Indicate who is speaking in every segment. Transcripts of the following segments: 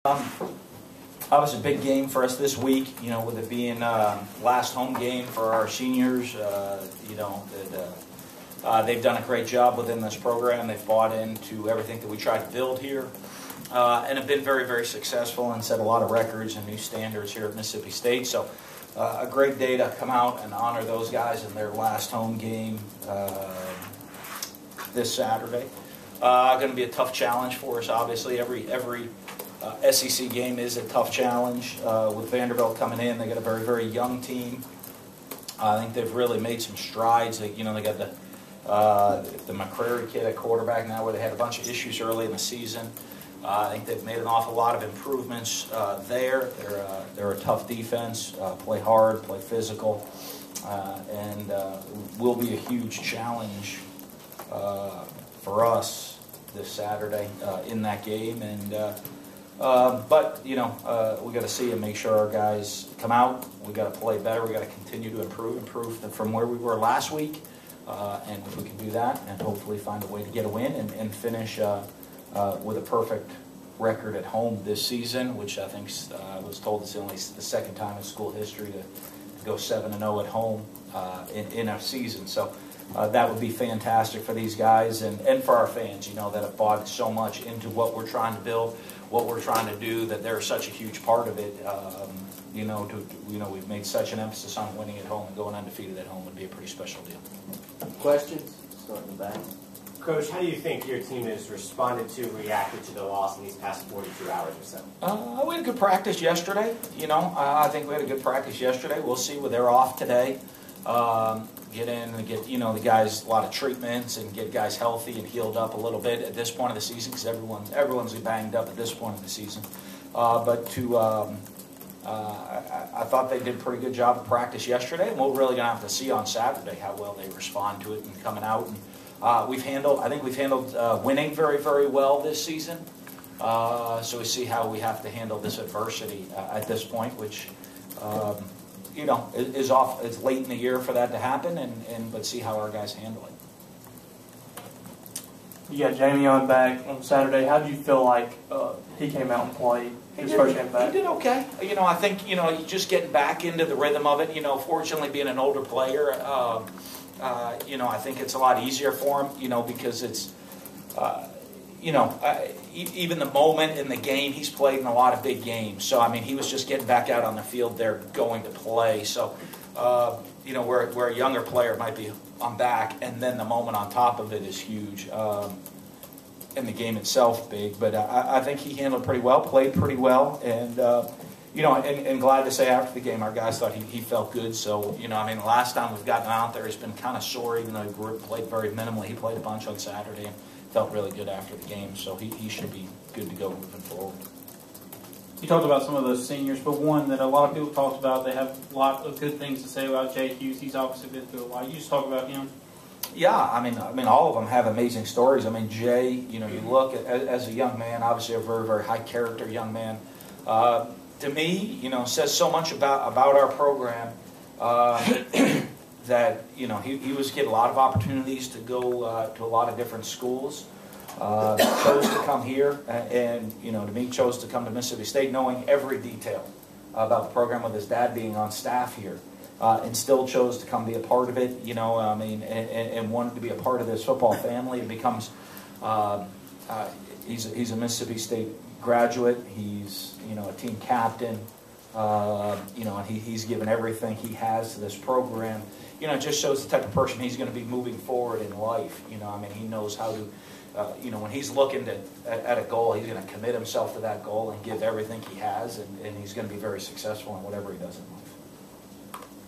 Speaker 1: Obviously a big game for us this week, with it being last home game for our seniors. They've done a great job within this program. They've bought into everything that we tried to build here and have been very, very successful and set a lot of records and new standards here at Mississippi State. So a great day to come out and honor those guys in their last home game this Saturday. Going to be a tough challenge for us, obviously. Every SEC game is a tough challenge. With Vanderbilt coming in, they got a very, very young team. I think they've really made some strides. They got the McCrary kid at quarterback now, where they had a bunch of issues early in the season. I think they've made an awful lot of improvements there. They're a tough defense, play hard, play physical, and will be a huge challenge for us this Saturday in that game. And but we got to see and make sure our guys come out. We got to play better. We got to continue to improve from where we were last week. And if we can do that, and hopefully find a way to get a win and finish with a perfect record at home this season, which I think I was told is only the second time in school history to go 7-0 at home in a season. So that would be fantastic for these guys and for our fans, that have bought so much into what we're trying to build, what we're trying to do, that they're such a huge part of it. We've made such an emphasis on winning at home, and going undefeated at home would be a pretty special deal.
Speaker 2: Questions? Start in the back.
Speaker 3: Coach, how do you think your team has responded to, reacted to the loss in these past 42 hours or so?
Speaker 1: We had a good practice yesterday. I think we had a good practice yesterday. We'll see when they're off today. Get in and get the guys a lot of treatments and get guys healthy and healed up a little bit at this point of the season, because everyone's banged up at this point of the season. I thought they did a pretty good job of practice yesterday, and we're really going to have to see on Saturday how well they respond to it and coming out. And I think we've handled winning very, very well this season. So we see how we have to handle this adversity at this point, which is off. It's late in the year for that to happen, but see how our guys handle it.
Speaker 4: You got Jamie on back on Saturday. How do you feel like he came out and played his first game back?
Speaker 1: He did okay. I think just getting back into the rhythm of it. Fortunately, being an older player, I think it's a lot easier for him. Because it's even the moment in the game, he's played in a lot of big games. So he was just getting back out on the field there, going to play. So where a younger player might be, I'm back, and then the moment on top of it is huge. And the game itself big, but I think he handled pretty well, played pretty well, and and glad to say after the game our guys thought he felt good. So the last time we've gotten out there, he's been kind of sore, even though he played very minimally. He played a bunch on Saturday and felt really good after the game, so he should be good to go moving forward.
Speaker 4: You talked about some of those seniors, but one that a lot of people talked about, they have a lot of good things to say about Jay Hughes. He's obviously been through a lot. You just talk about him.
Speaker 1: Yeah, all of them have amazing stories. Jay, you look at, as a young man, obviously a very, very high character young man. To me, says so much about our program that he was getting a lot of opportunities to go to a lot of different schools. Chose to come here, and to me, chose to come to Mississippi State, knowing every detail about the program, with his dad being on staff here. And still chose to come be a part of it, and wanted to be a part of this football family. It becomes, he's a Mississippi State graduate. He's, a team captain. And he's given everything he has to this program. It just shows the type of person he's going to be moving forward in life. He knows how to, when he's looking at a goal, he's going to commit himself to that goal and give everything he has, and he's going to be very successful in whatever he does in life.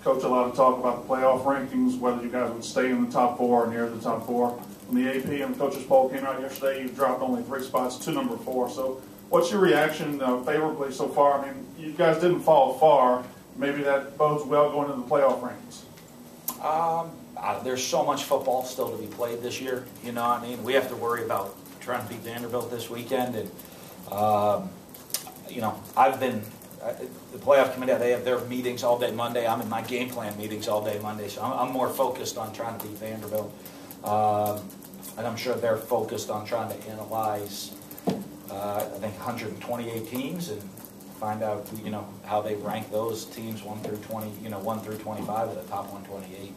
Speaker 5: Coach, a lot of talk about the playoff rankings, whether you guys would stay in the top 4 or near the top 4. When the AP and the coaches poll came out yesterday, you dropped only 3 spots to number 4. So what's your reaction favorably so far? You guys didn't fall far. Maybe that bodes well going into the playoff rankings.
Speaker 1: There's so much football still to be played this year. We have to worry about trying to beat Vanderbilt this weekend. And, I've been... the playoff committee, they have their meetings all day Monday. I'm in my game plan meetings all day Monday, so I'm more focused on trying to beat Vanderbilt. And I'm sure they're focused on trying to analyze I think 128 teams and find out, how they rank those teams 1 through 20, 1 through 25 of the top 128.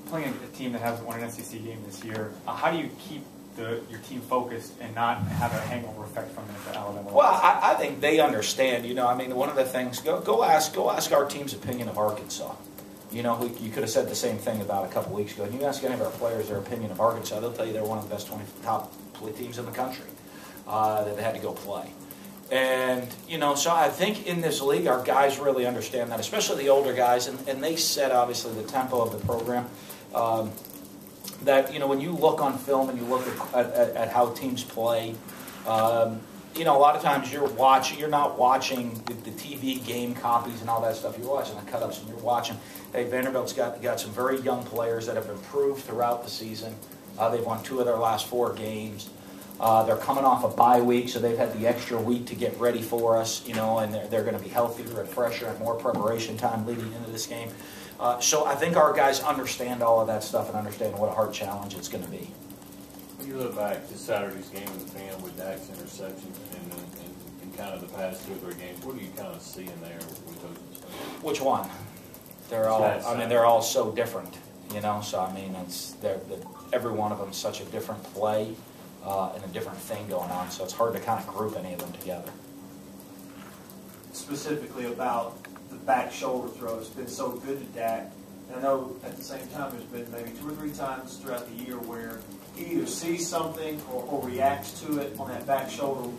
Speaker 6: Playing a team that hasn't won an SEC game this year, how do you keep your team focused and not have a hangover effect from it at Alabama?
Speaker 1: Well, I think they understand. One of the things, go ask our team's opinion of Arkansas. You could have said the same thing about a couple weeks ago. And you ask any of our players their opinion of Arkansas, they'll tell you they're one of the best 20 top teams in the country that they had to go play. And, so I think in this league, our guys really understand that, especially the older guys, and they set, obviously, the tempo of the program. That, when you look on film and you look at how teams play, a lot of times you're not watching the TV game copies and all that stuff. You're watching the cut-ups and you're watching, hey, Vanderbilt's got some very young players that have improved throughout the season. They've won 2 of their last 4 games. They're coming off a bye week, so they've had the extra week to get ready for us, and they're going to be healthier and fresher and more preparation time leading into this game. So I think our guys understand all of that stuff and understand what a hard challenge it's going to be.
Speaker 7: When you look back to Saturday's game in the fan with Dak's interception and kind of the past 2 or 3 games, what do you kind of see in there with those mistakes?
Speaker 1: Which one? They're all so different, So every one of them is such a different play. And a different thing going on, so it's hard to kind of group any of them together.
Speaker 8: Specifically about the back shoulder throw, it's been so good to Dak. And I know at the same time there's been maybe 2 or 3 times throughout the year where he either sees something or reacts to it on that back shoulder.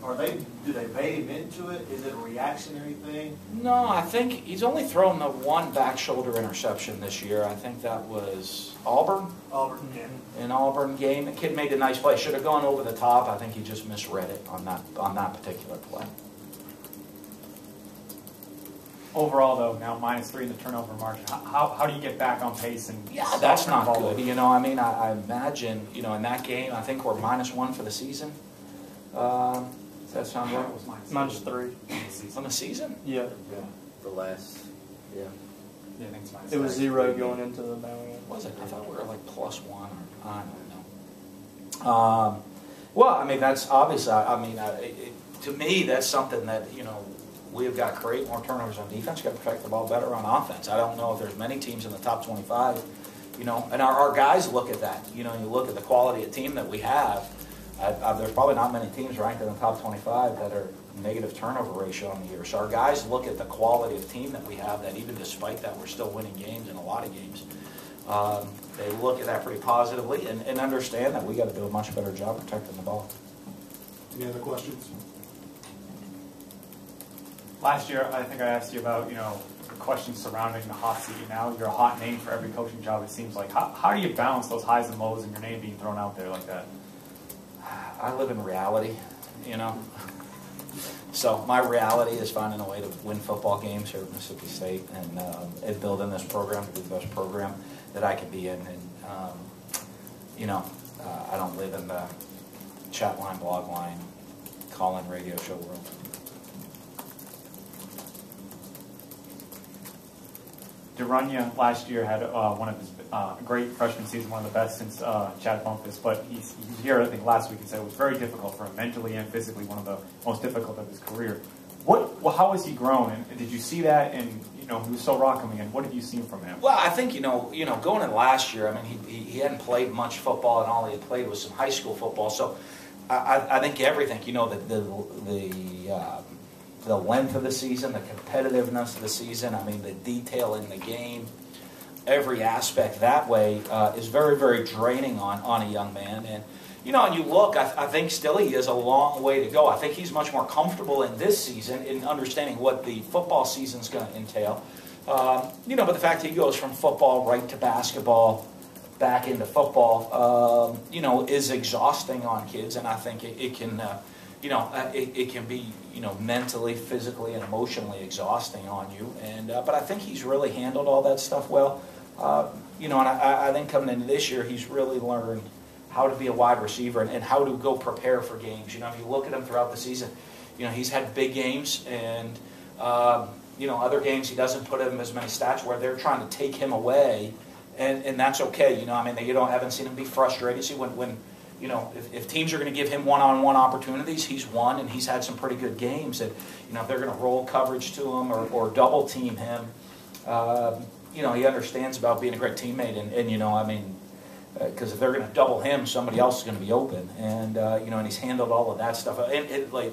Speaker 8: Do they bait him into it? Is it a reactionary thing?
Speaker 1: No, I think he's only thrown the 1 back shoulder interception this year. I think that was Auburn.
Speaker 8: Yeah.
Speaker 1: An Auburn game. The kid made a nice play. Should have gone over the top. I think he just misread it on that particular play.
Speaker 6: Overall, though, now -3 in the turnover margin. How do you get back on pace? And
Speaker 1: That's not good. I imagine, in that game, I think we're -1 for the season. Does that sound right?
Speaker 6: It was
Speaker 4: -3
Speaker 1: On the season?
Speaker 4: Yeah.
Speaker 2: The last, yeah.
Speaker 6: Yeah, I think it's
Speaker 4: It was 0 going into the Maui.
Speaker 1: Was it? I thought we were like +1 or I don't know. Well, that's obviously. To me, that's something that we've got to create more turnovers on defense. Got to protect the ball better on offense. I don't know if there's many teams in the top 25. And our guys look at that. You look at the quality of team that we have. There's probably not many teams ranked in the top 25 that are negative turnover ratio on the year. So our guys look at the quality of team that we have, that even despite that we're still winning games in a lot of games. They look at that pretty positively and understand that we got to do a much better job protecting the ball.
Speaker 5: Any other questions?
Speaker 6: Last year, I think I asked you about, the questions surrounding the hot seat. Now you're a hot name for every coaching job, it seems like. How do you balance those highs and lows and your name being thrown out there like that?
Speaker 1: I live in reality, So my reality is finding a way to win football games here at Mississippi State and building this program to be the best program that I can be in. And, I don't live in the chat line, blog line, call-in radio show world.
Speaker 6: Derunya last year had one of his great freshman season, one of the best since Chad Bumpus, but he's here, I think, last week and said it was very difficult for him, mentally and physically, one of the most difficult of his career. How has he grown, and did you see that? And he was so raw coming in. What have you seen from him?
Speaker 1: Well, I think going in last year, he hadn't played much football, and all he had played was some high school football. So I think everything, the length of the season, the competitiveness of the season, the detail in the game, every aspect that way is very, very draining on a young man. And, and you look, I think still he has a long way to go. I think he's much more comfortable in this season in understanding what the football season's going to entail. But the fact that he goes from football right to basketball, back into football, is exhausting on kids. And I think it can... it can be, mentally, physically, and emotionally exhausting on you. And but I think he's really handled all that stuff well. And I think coming into this year, he's really learned how to be a wide receiver and how to go prepare for games. If you look at him throughout the season, he's had big games and, other games he doesn't put him as many stats where they're trying to take him away. And that's okay. You haven't seen him be frustrated. See, when you know, if teams are going to give him one-on-one opportunities, he's won, and he's had some pretty good games. And, you know, if they're going to roll coverage to him or double team him, you know, he understands about being a great teammate. And you know, I mean, because if they're going to double him, somebody else is going to be open. And, you know, and he's handled all of that stuff. And like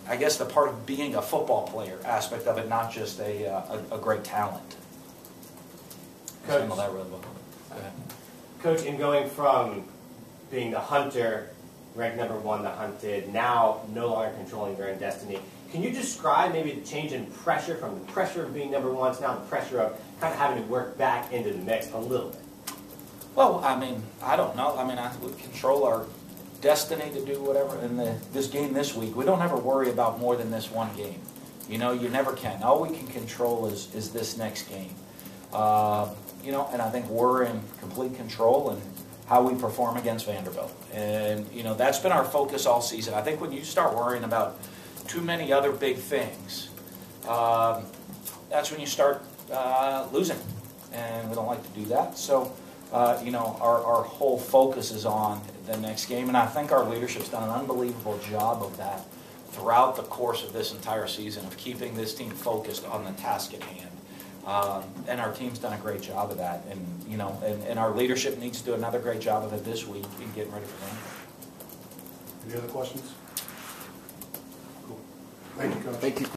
Speaker 1: I guess the part of being a football player aspect of it, not just a great talent. He's handled that really well. Go ahead.
Speaker 3: Coach, in going from being the hunter, ranked number 1, the hunted, now no longer controlling your own destiny, can you describe maybe the change in pressure from the pressure of being number 1 to now the pressure of kind of having to work back into the mix a little bit?
Speaker 1: Well, I mean, I don't know. I mean, we control our destiny to do whatever. In this game this week, we don't ever worry about more than this one game. You know, you never can. All we can control is this next game. You know, and I think we're in complete control in how we perform against Vanderbilt. And, you know, that's been our focus all season. I think when you start worrying about too many other big things, that's when you start losing. And we don't like to do that. So, you know, our whole focus is on the next game. And I think our leadership's done an unbelievable job of that throughout the course of this entire season, of keeping this team focused on the task at hand. And our team's done a great job of that. And, you know, and our leadership needs to do another great job of it this week in getting ready for Vanderbilt.
Speaker 9: Any other questions? Cool. Thank you, Coach.
Speaker 2: Thank you.